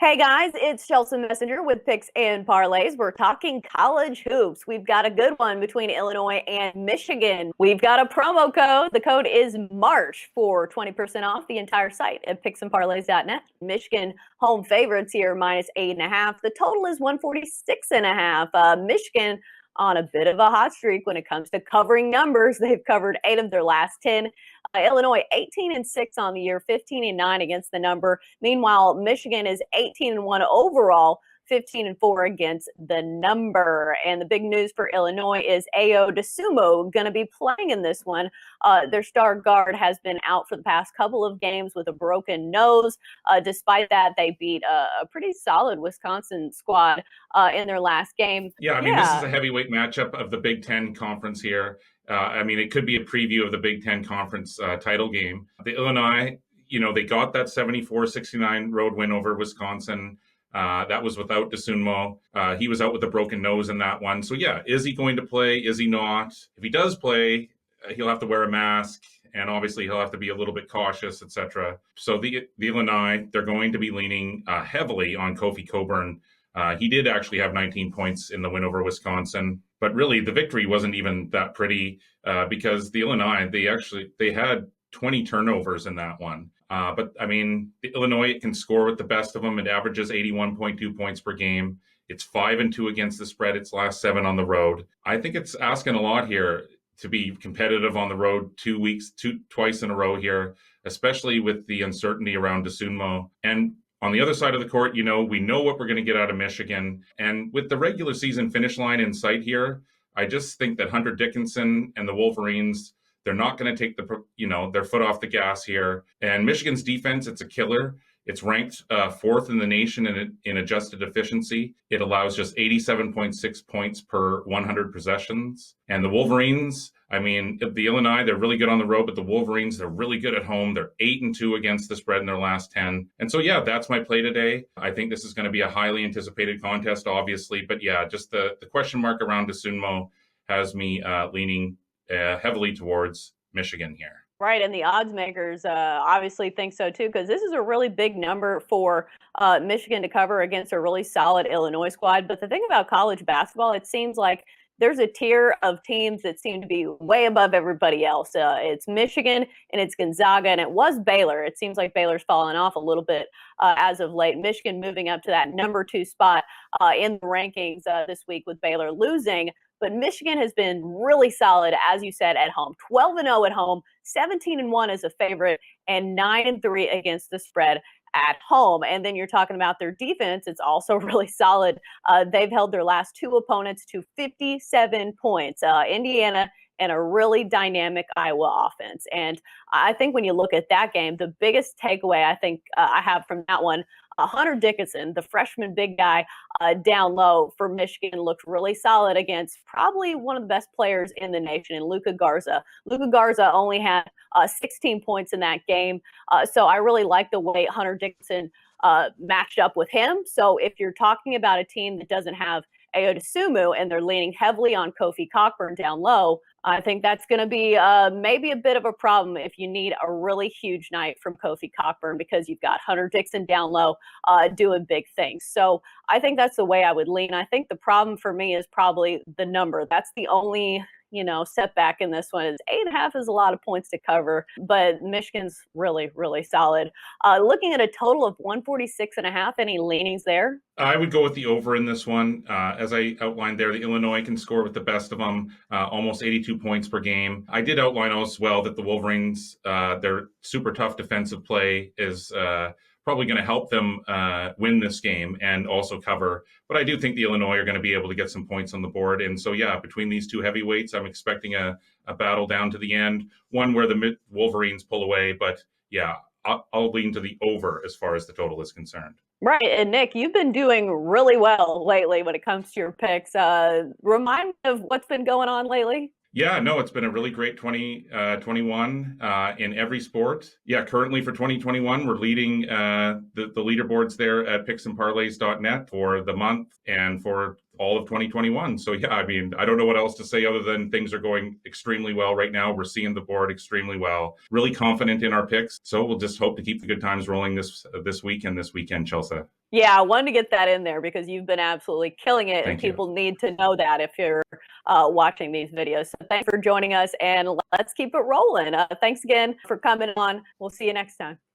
Hey guys, it's Chelsa Messenger with Picks and Parlays. We're talking college hoops. We've got a good one between Illinois and Michigan. We've got a promo code. The code is March for 20% off the entire site at picksandparlays.net. Michigan home favorites here minus 8.5. The total is 146.5. Michigan on a bit of a hot streak when it comes to covering numbers. They've covered 8 of their last 10. Illinois 18-6 on the year, 15-9 against the number. Meanwhile, Michigan is 18-1 overall, 15-4 against the number. And the big news for Illinois is Ayo Dosunmu going to be playing in this one. Their star guard has been out for the past couple of games with a broken nose. Despite that, they beat a pretty solid Wisconsin squad in their last game. Yeah, I mean, this is a heavyweight matchup of the Big Ten Conference here. It could be a preview of the Big Ten Conference title game. The Illinois, they got that 74-69 road win over Wisconsin. That was without Dosunmu. He was out with a broken nose in that one. So, yeah, is he going to play? Is he not? If he does play, he'll have to wear a mask. And obviously, he'll have to be a little bit cautious, etc. So the Illinois, they're going to be leaning heavily on Kofi Cockburn. He did actually have 19 points in the win over Wisconsin. But really, the victory wasn't even that pretty because the Illinois, they had 20 turnovers in that one. But the Illinois can score with the best of them. It averages 81.2 points per game. It's 5-2 against the spread. Its last 7 on the road. I think it's asking a lot here to be competitive on the road twice in a row here, especially with the uncertainty around Dosunmu. And on the other side of the court, we know what we're going to get out of Michigan. And with the regular season finish line in sight here, I just think that Hunter Dickinson and the Wolverines, they're not going to take their foot off the gas here. And Michigan's defense, it's a killer. It's ranked 4th in the nation in adjusted efficiency. It allows just 87.6 points per 100 possessions. And the Wolverines, the Illinois, they're really good on the road, but the Wolverines, they're really good at home. They're 8-2 against the spread in their last 10. And so, yeah, that's my play today. I think this is going to be a highly anticipated contest, obviously. But yeah, just the question mark around Dosunmu has me leaning heavily towards Michigan here. Right, and the odds makers obviously think so too, because this is a really big number for Michigan to cover against a really solid Illinois squad. But the thing about college basketball, it seems like there's a tier of teams that seem to be way above everybody else. It's Michigan and it's Gonzaga, and it was Baylor. It seems like Baylor's fallen off a little bit as of late. Michigan moving up to that number 2 spot in the rankings this week with Baylor losing. But Michigan has been really solid, as you said, at home. 12-0 at home, 17-1 as a favorite, and 9-3 against the spread at home. And then you're talking about their defense. It's also really solid. They've held their last 2 opponents to 57 points. Indiana and a really dynamic Iowa offense. And I think when you look at that game, the biggest takeaway I think I have from that one, Hunter Dickinson, the freshman big guy down low for Michigan, looked really solid against probably one of the best players in the nation, in Luka Garza. Luka Garza only had 16 points in that game. So I really like the way Hunter Dickinson matched up with him. So if you're talking about a team that doesn't have Ayo Dosunmu and they're leaning heavily on Kofi Cockburn down low, I think that's going to be maybe a bit of a problem if you need a really huge night from Kofi Cockburn, because you've got Hunter Dickinson down low doing big things. So I think that's the way I would lean. I think the problem for me is probably the number. That's the only setback in this one. Is 8.5 is a lot of points to cover, but Michigan's really, really solid. Looking at a total of 146.5, any leanings there? I would go with the over in this one. As I outlined there, the Illinois can score with the best of them, almost 82 points per game. I did outline as well that the Wolverines, their super tough defensive play is probably going to help them win this game and also cover. But I do think the Illinois are going to be able to get some points on the board. And so, yeah, between these 2 heavyweights, I'm expecting a battle down to the end, one where the Wolverines pull away. But, yeah, I'll lean to the over as far as the total is concerned. Right. And Nick, you've been doing really well lately when it comes to your picks. Remind me of what's been going on lately. Yeah, no, it's been a really great 2021 in every sport. Yeah, currently for 2021, we're leading the leaderboards there at picksandparlays.net for the month and for all of 2021. So yeah, I mean, I don't know what else to say other than things are going extremely well right now. We're seeing the board extremely well. Really confident in our picks. So we'll just hope to keep the good times rolling this week and this weekend, Chelsa. Yeah, I wanted to get that in there because you've been absolutely killing it, and people need to know that if you're watching these videos. So thanks for joining us, and let's keep it rolling. Thanks again for coming on. We'll see you next time.